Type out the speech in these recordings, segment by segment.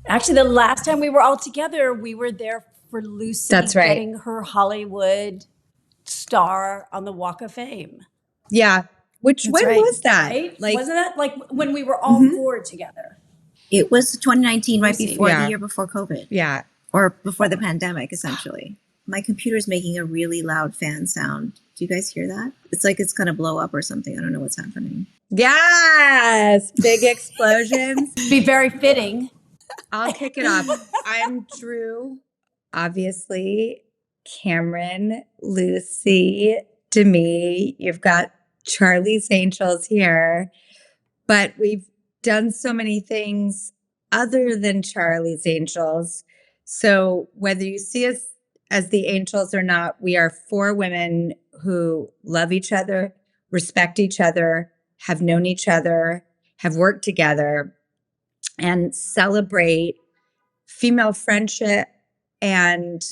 Actually, the last time we were all together, we were there for Lucy getting her Hollywood star on the Walk of Fame. Yeah. When was that? Right? Wasn't that like when we were all four together? It was 2019, right before the year before COVID. Yeah. Or before the pandemic, essentially. My computer's making a really loud fan sound. Do you guys hear that? It's like it's going to blow up or something. I don't know what's happening. Yes. Big explosions. Be very fitting. I'll kick it off. I'm Drew. Obviously, Cameron, Lucy, Demi. You've got Charlie's Angels here. But we've done so many things other than Charlie's Angels. So whether you see us as the Angels or not, we are four women who love each other, respect each other, have known each other, have worked together, and celebrate female friendship. And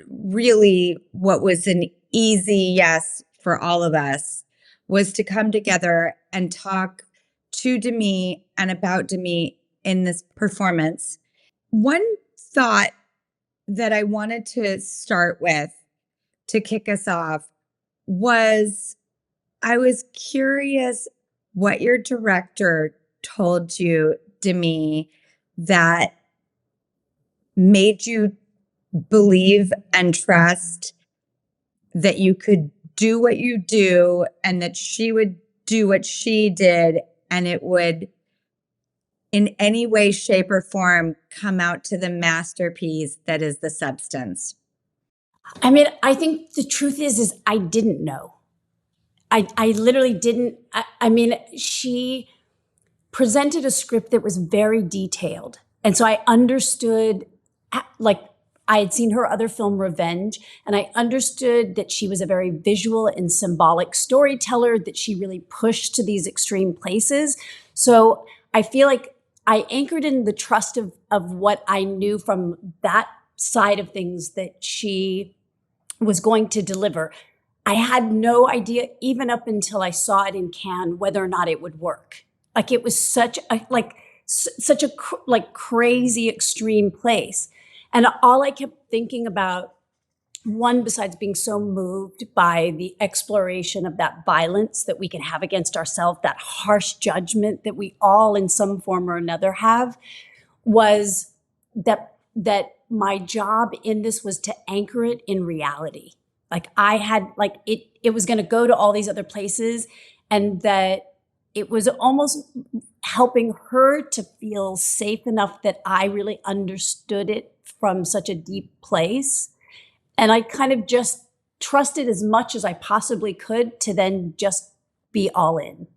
really what was an easy yes for all of us was to come together and talk to Demi and about Demi in this performance. One thought that I wanted to start with to kick us off was I was curious what your director told you, Demi, that made you believe and trust that you could do what you do and that she would do what she did and it would in any way, shape, or form come out to the masterpiece that is The Substance? I mean, I think the truth is I didn't know. I literally didn't. I mean, she presented a script that was very detailed. And so I understood, like, I had seen her other film, Revenge, and I understood that she was a very visual and symbolic storyteller, that she really pushed to these extreme places. So I feel like I anchored in the trust of what I knew from that side of things that she was going to deliver. I had no idea, even up until I saw it in Cannes, whether or not it would work. Like it was such a crazy extreme place. And all I kept thinking about, one, besides being so moved by the exploration of that violence that we can have against ourselves, that harsh judgment that we all in some form or another have, was that my job in this was to anchor it in reality. Like I had, like it was going to go to all these other places, and that it was almost helping her to feel safe enough that I really understood it from such a deep place. And I kind of just trusted as much as I possibly could to then just be all in.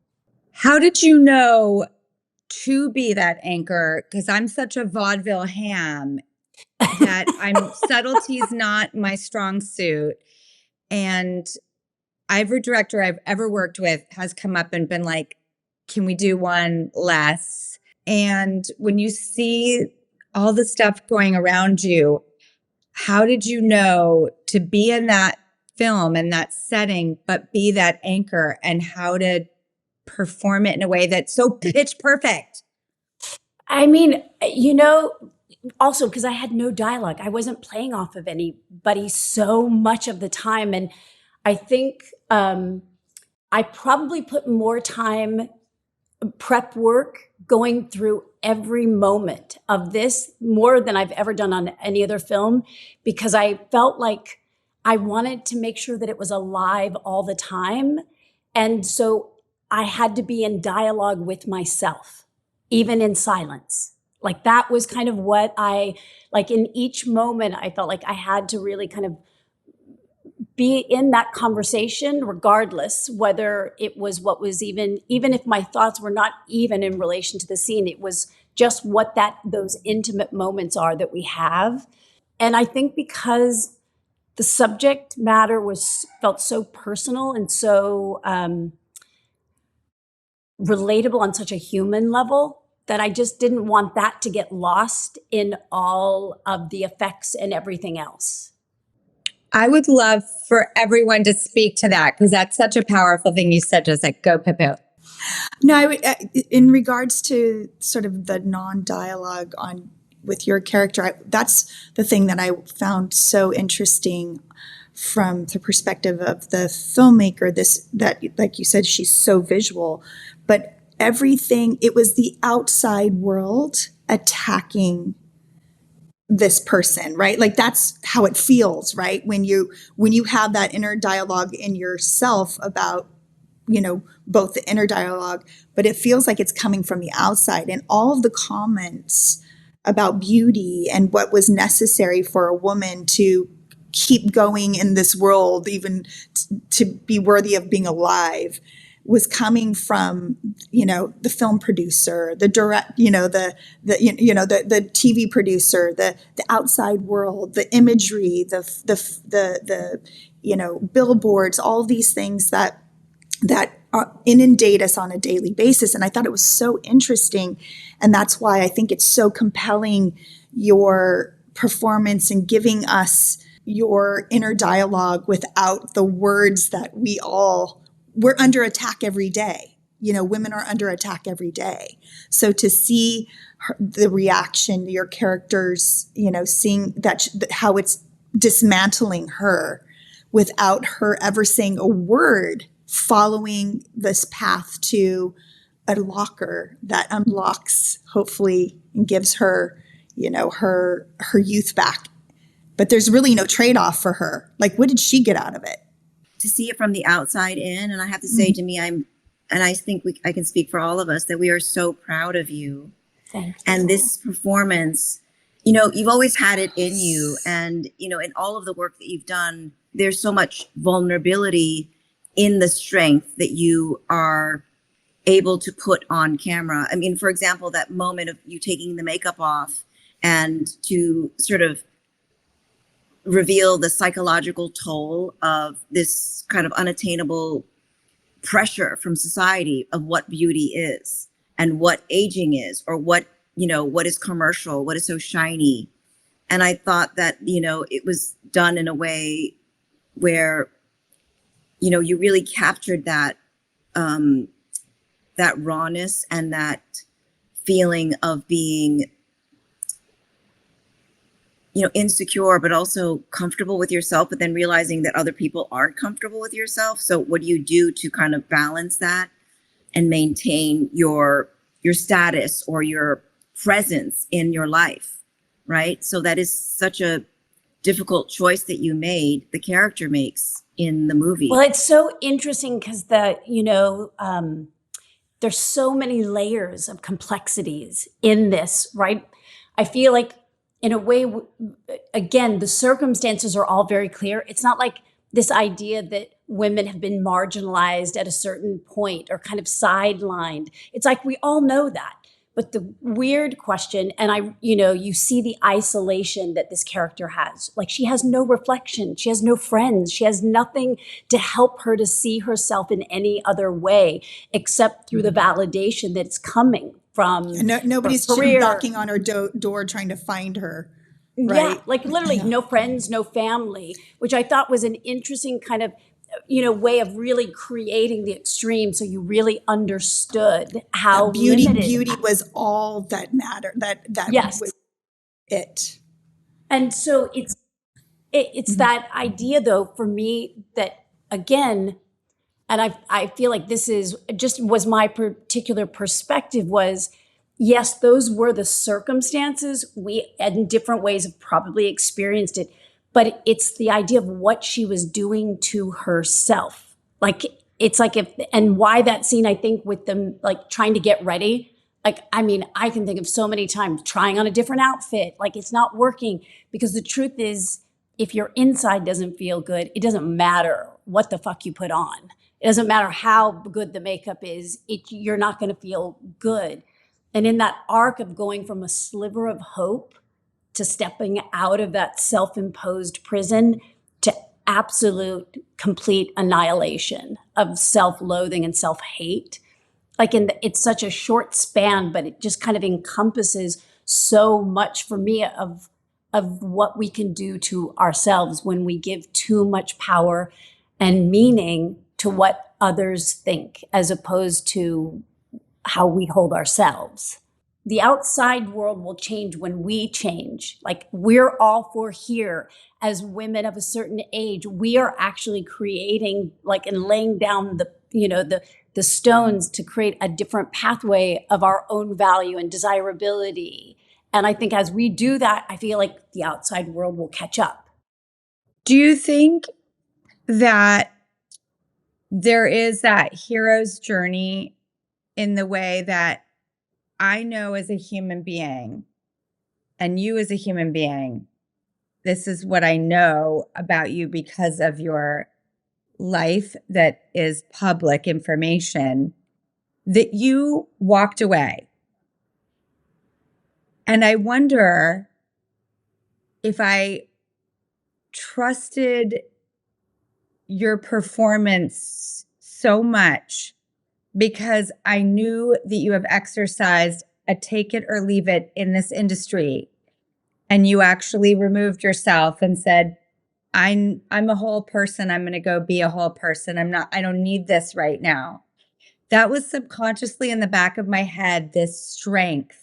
How did you know to be that anchor? Because I'm such a vaudeville ham that subtlety's not my strong suit. And every director I've ever worked with has come up and been like, can we do one less? And when you see all the stuff going around you, how did you know to be in that film and that setting, but be that anchor, and how to perform it in a way that's so pitch perfect? I mean, you know, also because I had no dialogue. I wasn't playing off of anybody so much of the time. And I think I probably put more time prep work going through every moment of this more than I've ever done on any other film, because I felt like I wanted to make sure that it was alive all the time. And so I had to be in dialogue with myself, even in silence. Like that was kind of what like in each moment, I felt like I had to really kind of be in that conversation, regardless whether it was what was even if my thoughts were not even in relation to the scene, it was just what those intimate moments are that we have. And I think because the subject matter felt so personal and so relatable on such a human level, that I just didn't want that to get lost in all of the effects and everything else. I would love for everyone to speak to that, because that's such a powerful thing you said, just like, go Pippo. No, in regards to sort of the non-dialogue on with your character, that's the thing that I found so interesting from the perspective of the filmmaker. That, like you said, she's so visual, but everything, it was the outside world attacking this person, right? Like that's how it feels, right? When you have that inner dialogue in yourself about, both the inner dialogue, but it feels like it's coming from the outside. And all of the comments about beauty and what was necessary for a woman to keep going in this world, even to be worthy of being alive, was coming from, the film producer, the direct, the TV producer, the outside world, the imagery, the billboards, all these things that inundate us on a daily basis. And I thought it was so interesting. And that's why I think it's so compelling, your performance and giving us your inner dialogue without the words that we're under attack every day. Women are under attack every day. So to see the reaction, your characters, seeing that, how it's dismantling her without her ever saying a word, following this path to a locker that unlocks, hopefully, and gives her, her youth back. But there's really no trade-off for her. Like, what did she get out of it? To see it from the outside in, and I have to say, to me, I think I can speak for all of us that we are so proud of you. Thank you. And this performance, you've always had it in you, and in all of the work that you've done, there's so much vulnerability in the strength that you are able to put on camera. I mean, for example, that moment of you taking the makeup off and to sort of reveal the psychological toll of this kind of unattainable pressure from society of what beauty is and what aging is, or what is commercial, what is so shiny. And I thought that, it was done in a way where, you really captured that, that rawness and that feeling of being, insecure, but also comfortable with yourself, but then realizing that other people aren't comfortable with yourself. So what do you do to kind of balance that and maintain your status or your presence in your life, right? So that is such a difficult choice that you made, the character makes in the movie. Well, it's so interesting because there's so many layers of complexities in this, right? I feel like, in a way, again, the circumstances are all very clear. It's not like this idea that women have been marginalized at a certain point or kind of sidelined. It's like we all know that. But the weird question, and you see the isolation that this character has. Like, she has no reflection. She has no friends. She has nothing to help her to see herself in any other way except through the validation that's coming from nobody's knocking on her door trying to find her. Right? Yeah, like literally no friends, no family, which I thought was an interesting kind of way of really creating the extreme, so you really understood how beauty limited was all that mattered. That yes. was it. And so it's that idea, though, for me, that again, and I feel like this was my particular perspective was, yes, those were the circumstances. We, in different ways, have probably experienced it. But it's the idea of what she was doing to herself. Like, it's like and why that scene, I think, with them, like, trying to get ready. Like, I mean, I can think of so many times trying on a different outfit. Like, it's not working. Because the truth is, if your inside doesn't feel good, it doesn't matter what the fuck you put on. It doesn't matter how good the makeup is. You're not going to feel good. And in that arc of going from a sliver of hope to stepping out of that self-imposed prison to absolute, complete annihilation of self-loathing and self-hate. Like, it's such a short span, but it just kind of encompasses so much for me of what we can do to ourselves when we give too much power and meaning to what others think as opposed to how we hold ourselves. The outside world will change when we change. Like, we're all for here as women of a certain age. We are actually creating, like, and laying down the stones to create a different pathway of our own value and desirability. And I think as we do that, I feel like the outside world will catch up. Do you think that there is that hero's journey in the way that I know as a human being and you as a human being, this is what I know about you because of your life that is public information, that you walked away? And I wonder if I trusted your performance so much because I knew that you have exercised a take it or leave it in this industry, and you actually removed yourself and said, I'm a whole person. I'm going to go be a whole person. I don't need this right now. That was subconsciously in the back of my head, this strength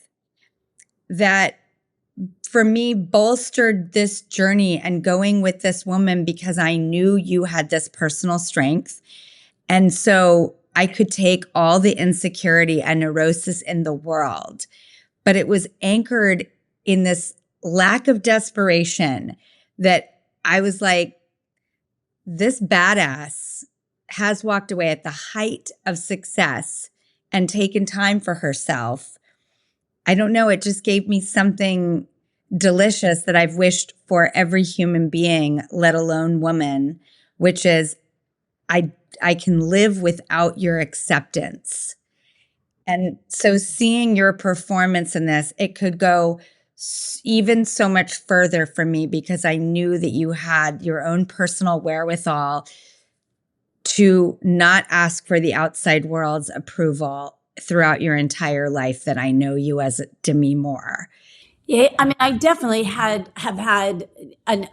that for me bolstered this journey and going with this woman, because I knew you had this personal strength. And so I could take all the insecurity and neurosis in the world, but it was anchored in this lack of desperation that I was like, this badass has walked away at the height of success and taken time for herself. I don't know. It just gave me something delicious that I've wished for every human being, let alone woman, which is I can live without your acceptance. And so seeing your performance in this, it could go even so much further for me because I knew that you had your own personal wherewithal to not ask for the outside world's approval throughout your entire life that I know you as Demi Moore. Yeah, I mean, I definitely have had an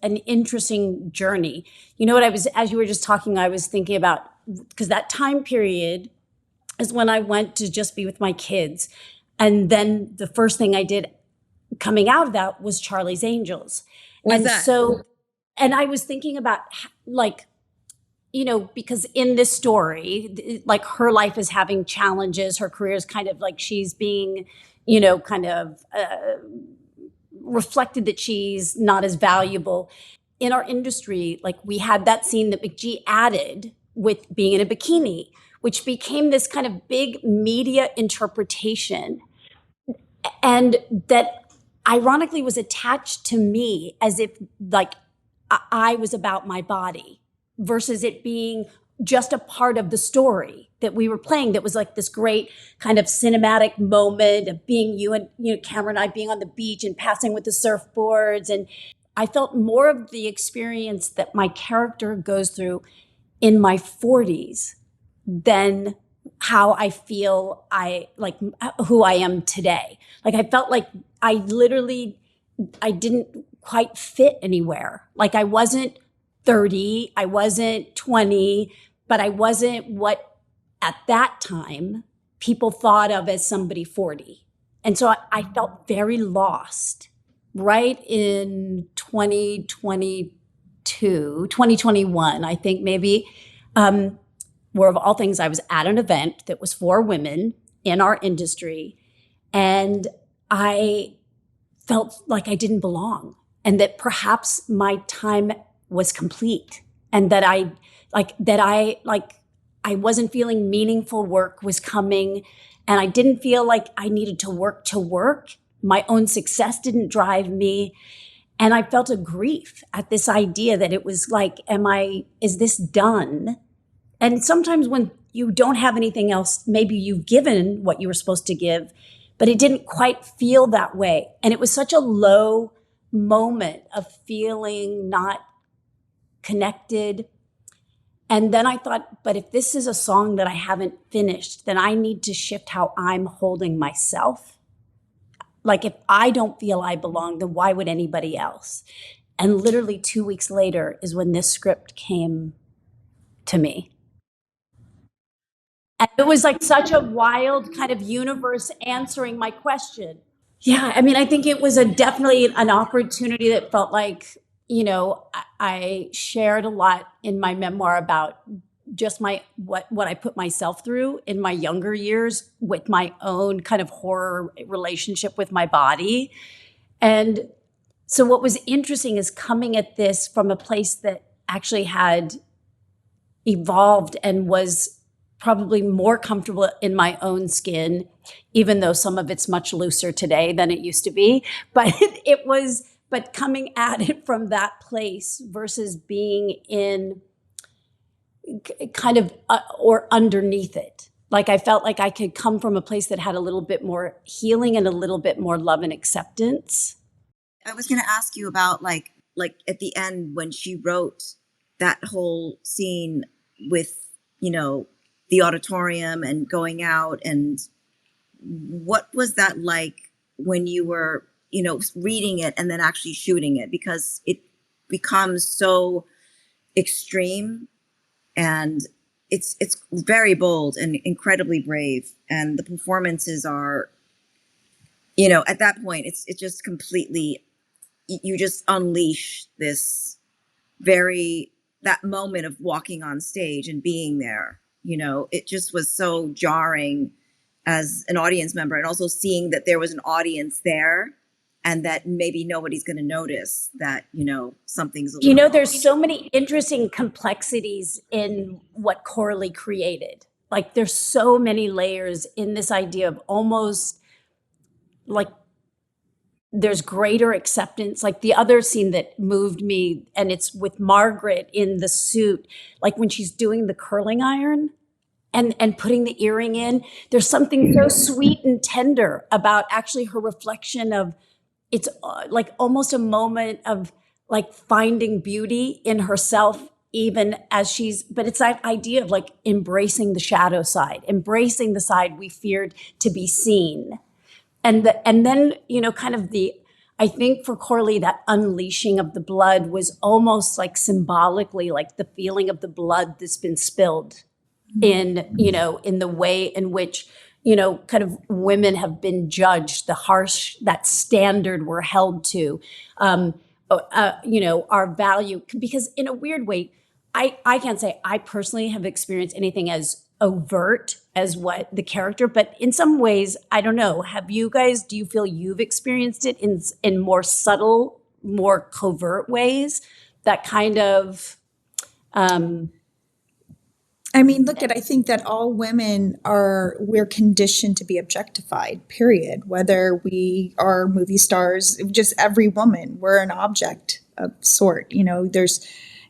interesting journey. You know what, as you were just talking, I was thinking about, because that time period is when I went to just be with my kids. And then the first thing I did coming out of that was Charlie's Angels. And I was thinking about, like, because in this story, like, her life is having challenges. Her career is kind of like she's being, kind of reflected that she's not as valuable in our industry. Like, we had that scene that McGee added with being in a bikini, which became this kind of big media interpretation. And that ironically was attached to me as if, like, I was about my body, versus it being just a part of the story that we were playing. That was like this great kind of cinematic moment of being you and, Cameron and I being on the beach and passing with the surfboards. And I felt more of the experience that my character goes through in my 40s than how I feel who I am today. Like, I felt like I didn't quite fit anywhere. Like, I wasn't 30, I wasn't 20, but I wasn't what at that time people thought of as somebody 40. And so I felt very lost right in 2021, I think maybe, where of all things, I was at an event that was for women in our industry. And I felt like I didn't belong, and that perhaps my time was complete, and that I wasn't feeling meaningful work was coming, and I didn't feel like I needed to work. My own success didn't drive me. And I felt a grief at this idea that it was like, is this done? And sometimes when you don't have anything else, maybe you've given what you were supposed to give, but it didn't quite feel that way. And it was such a low moment of feeling not connected. And then I thought, but if this is a song that I haven't finished, then I need to shift how I'm holding myself. Like, if I don't feel I belong, then why would anybody else? And literally 2 weeks later is when this script came to me. And it was like such a wild kind of universe answering my question. Yeah, I mean, I think it was definitely an opportunity that felt like, I shared a lot in my memoir about just what I put myself through in my younger years with my own kind of horror relationship with my body. And so what was interesting is coming at this from a place that actually had evolved and was probably more comfortable in my own skin, even though some of it's much looser today than it used to be. But but coming at it from that place versus being in kind of or underneath it. Like I felt like I could come from a place that had a little bit more healing and a little bit more love and acceptance. I was going to ask you about like at the end when she wrote that whole scene with, the auditorium and going out, and what was that like when you were, reading it and then actually shooting it, because it becomes so extreme and it's very bold and incredibly brave, and the performances are, at that point it's just completely, you just unleash this that moment of walking on stage and being there. It just was so jarring as an audience member, and also seeing that there was an audience there and that maybe nobody's going to notice that, something's a little there's so many interesting complexities in what Coralie created. Like there's so many layers in this idea of almost like there's greater acceptance. Like the other scene that moved me, and it's with Margaret in the suit, like when she's doing the curling iron and putting the earring in, there's something so sweet and tender about actually her reflection of, it's like almost a moment of like finding beauty in herself, even as but it's that idea of like embracing the shadow side, embracing the side we feared to be seen. And then, kind of I think for Coralie, that unleashing of the blood was almost like symbolically like the feeling of the blood that's been spilled in the way in which, kind of women have been judged, the harsh, that standard we're held to, our value. Because in a weird way, I can't say I personally have experienced anything as overt as what the character, but in some ways, I don't know. Do you feel you've experienced it in more subtle, more covert ways? That kind of, I think that all women we're conditioned to be objectified, period. Whether we are movie stars, just every woman, we're an object of sort. There's,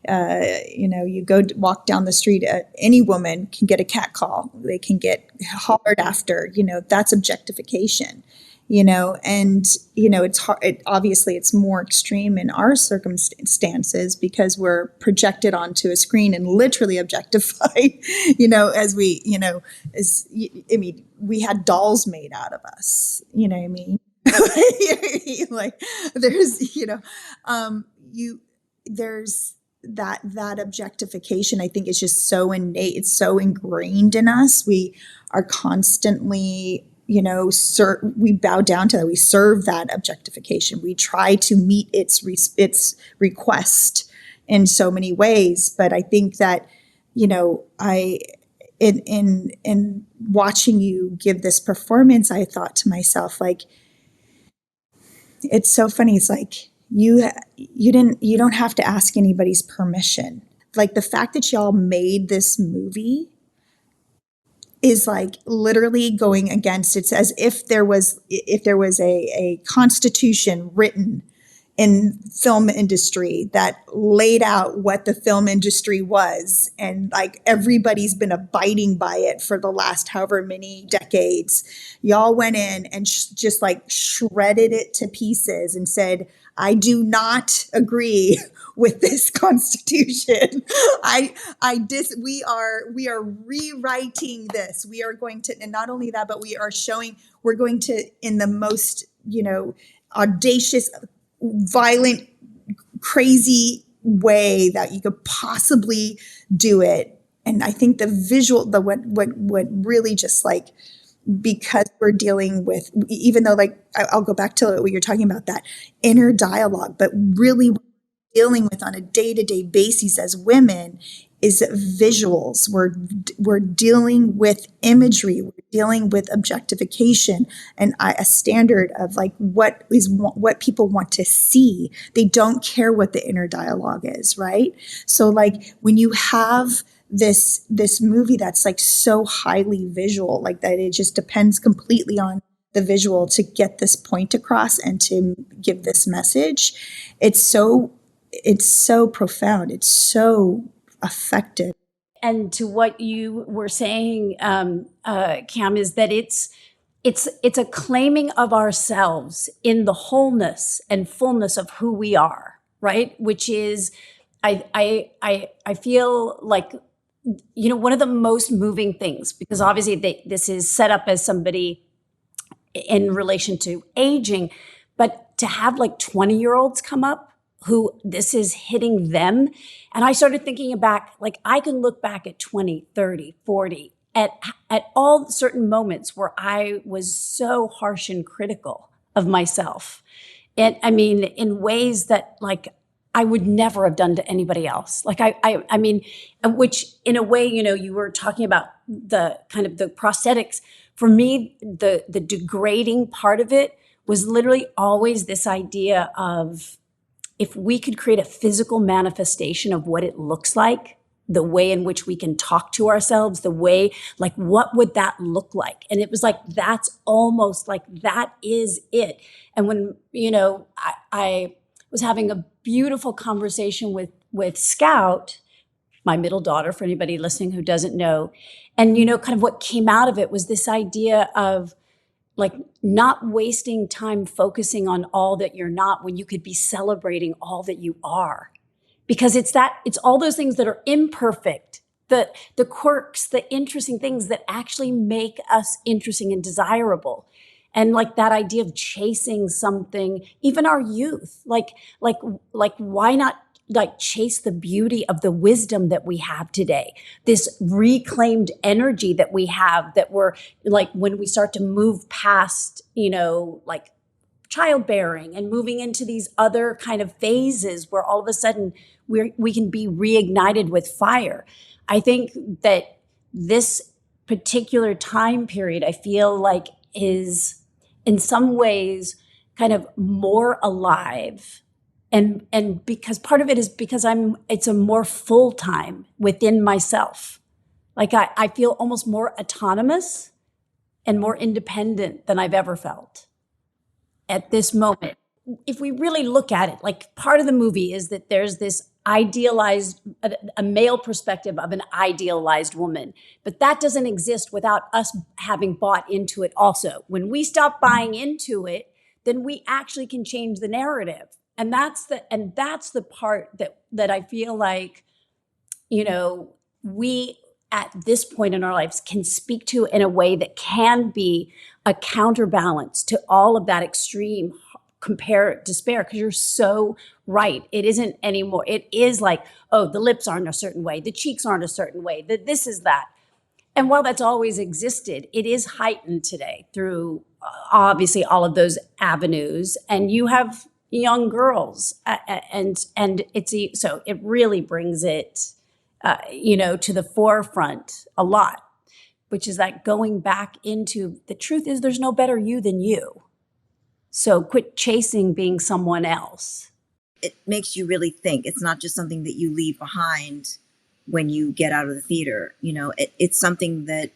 you go walk down the street, any woman can get a catcall. They can get hollered after, that's objectification. It's hard. Obviously, it's more extreme in our circumstances because we're projected onto a screen and literally objectified. As we, we had dolls made out of us. You know what I mean? Like there's, there's that objectification. I think is just so innate. It's so ingrained in us. We are constantly, we bow down to that. We serve that objectification. We try to meet its request in so many ways. But I think that, in watching you give this performance, I thought to myself, like, it's so funny. It's like you don't have to ask anybody's permission. Like the fact that y'all made this movie is like literally going against, it's as if there was a constitution written in film industry that laid out what the film industry was, and like everybody's been abiding by it for the last however many decades. Y'all went in and just like shredded it to pieces and said, I do not agree with this constitution. We are rewriting this. We are going to, and not only that, but we're going to, in the most, audacious, violent, crazy way that you could possibly do it, And I think the visual, what really just like, because we're dealing with, even though like, I'll go back to what you're talking about, that inner dialogue, but really dealing with on a day-to-day basis as women is visuals. We're dealing with imagery. We're dealing with objectification and a standard of like what people want to see. They don't care what the inner dialogue is, right? So like when you have this movie that's like so highly visual, like that it just depends completely on the visual to get this point across and to give this message. It's so profound. It's so effective. And to what you were saying, Cam, is that it's a claiming of ourselves in the wholeness and fullness of who we are, right? Which is, I feel like, you know, one of the most moving things, because obviously this is set up as somebody in relation to aging, but to have like 20-year-olds come up who this is hitting them. And I started thinking back, like I can look back at 20, 30, 40, at all certain moments where I was so harsh and critical of myself. And I mean, in ways that like I would never have done to anybody else. Like I mean, which in a way, you know, you were talking about the kind of the prosthetics. For me, the degrading part of it was literally always this idea of, if we could create a physical manifestation of what it looks like, the way in which we can talk to ourselves, the way, like, what would that look like? And it was like, that's almost like, that is it. And when, you know, I was having a beautiful conversation with Scout, my middle daughter, for anybody listening who doesn't know. And, you know, kind of what came out of it was this idea of, like, not wasting time focusing on all that you're not when you could be celebrating all that you are. Because it's all those things that are imperfect, the quirks, the interesting things that actually make us interesting and desirable. And like that idea of chasing something, even our youth, like why not like chase the beauty of the wisdom that we have today, this reclaimed energy that we have, that we're like, when we start to move past, you know, like childbearing and moving into these other kind of phases where all of a sudden we can be reignited with fire. I think that this particular time period, I feel like, is in some ways kind of more alive. And because part of it is because it's a more full time within myself. Like I feel almost more autonomous and more independent than I've ever felt at this moment. If we really look at it, like part of the movie is that there's this idealized, a male perspective of an idealized woman, but that doesn't exist without us having bought into it also. When we stop buying into it, then we actually can change the narrative. And that's the part that I feel like, you know, we at this point in our lives can speak to in a way that can be a counterbalance to all of that extreme despair. Because you're so right. It isn't anymore. It is like, oh, the lips aren't a certain way, the cheeks aren't a certain way, that this is that. And while that's always existed, it is heightened today through obviously all of those avenues. And you have young girls, and so it really brings it, you know, to the forefront a lot, which is that going back into the truth is there's no better you than you. So quit chasing being someone else. It makes you really think. It's not just something that you leave behind when you get out of the theater. You know, it's something that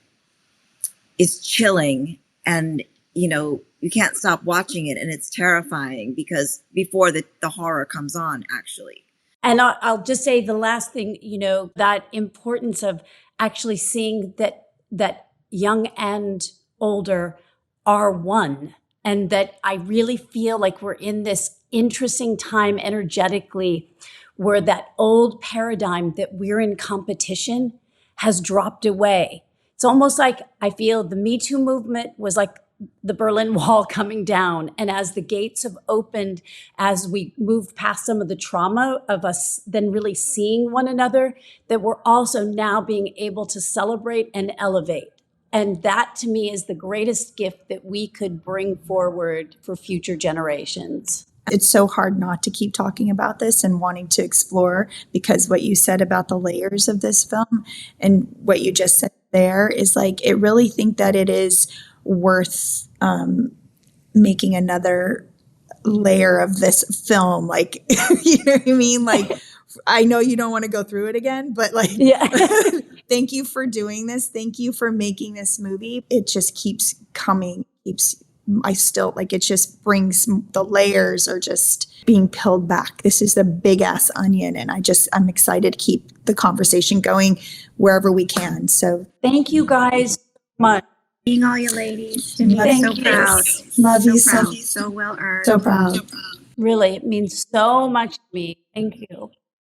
is chilling, and, you know, you can't stop watching it, and it's terrifying because before the horror comes on, actually. And I'll just say the last thing, you know, that importance of actually seeing that young and older are one. And that I really feel like we're in this interesting time energetically where that old paradigm that we're in competition has dropped away. It's almost like I feel the Me Too movement was like the Berlin Wall coming down, and as the gates have opened, as we moved past some of the trauma of us then really seeing one another, that we're also now being able to celebrate and elevate. And that to me is the greatest gift that we could bring forward for future generations. It's so hard not to keep talking about this and wanting to explore, because what you said about the layers of this film and what you just said there is like, I really think that it is worth making another layer of this film. Like, you know what I mean? Like, I know you don't want to go through it again, but like, Yeah. thank you for doing this. Thank you for making this movie. It just keeps coming, I still like, it just brings, the layers are just being peeled back. This is the big ass onion. And I'm excited to keep the conversation going wherever we can. So Thank you guys so much. Being all you ladies. To me, Thank so you. proud. Love So you so, proud. So well earned. so proud. Really, it means so much to me. Thank you.